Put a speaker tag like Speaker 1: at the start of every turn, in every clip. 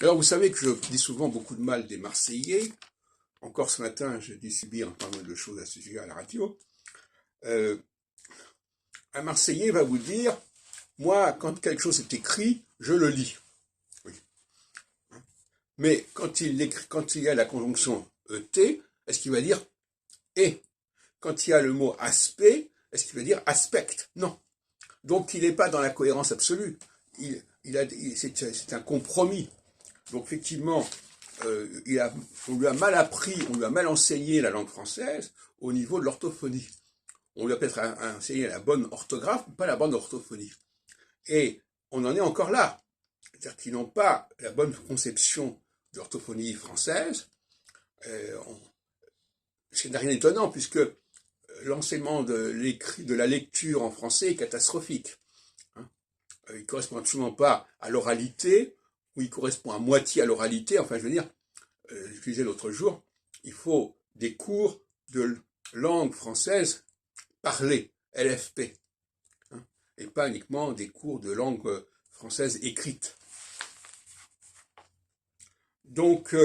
Speaker 1: Alors, vous savez que je dis souvent beaucoup de mal des Marseillais. Encore ce matin, j'ai dû subir pas mal de choses à ce sujet à la radio. Euh, un Marseillais va vous dire, moi, quand quelque chose est écrit, je le lis. Oui. Mais quand il écrit, quand il y a la conjonction ET, est-ce qu'il va dire et? Quand il y a le mot aspect, est-ce qu'il va dire aspect? Non. Donc, il n'est pas dans la cohérence absolue. C'est un compromis. Donc, effectivement, on lui a mal appris, on lui a mal enseigné la langue française au niveau de l'orthophonie. On lui a peut-être enseigné la bonne orthographe, mais pas la bonne orthophonie. Et on en est encore là. C'est-à-dire qu'ils n'ont pas la bonne conception de l'orthophonie française. Euh, Ce n'est rien d'étonnant, puisque l'enseignement de la lecture en français est catastrophique. Il ne correspond absolument pas à l'oralité, ou il correspond à moitié à l'oralité. Enfin, je veux dire, je disais l'autre jour, il faut des cours de langue française parlée, LFP, hein, et pas uniquement des cours de langue française écrite. Donc,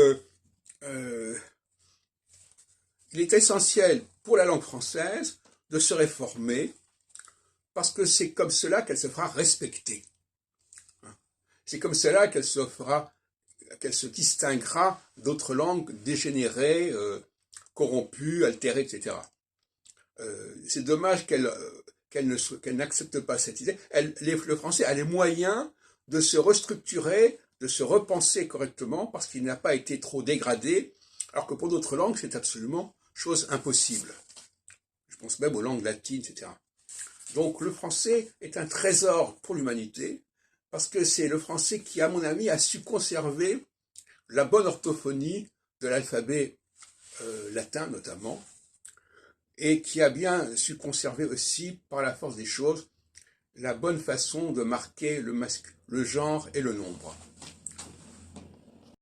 Speaker 1: il est essentiel pour la langue française de se réformer parce que c'est comme cela qu'elle se fera respecter. C'est comme cela qu'elle se distinguera d'autres langues dégénérées, corrompues, altérées, etc. C'est dommage qu'elle n'accepte pas cette idée. Le français a les moyens de se restructurer, de se repenser correctement, parce qu'il n'a pas été trop dégradé, alors que pour d'autres langues, c'est absolument chose impossible. Je pense même aux langues latines, etc. Donc le français est un trésor pour l'humanité, parce que c'est le français qui, à mon avis, a su conserver la bonne orthophonie de l'alphabet latin notamment, et qui a bien su conserver aussi, par la force des choses, la bonne façon de marquer le genre et le nombre.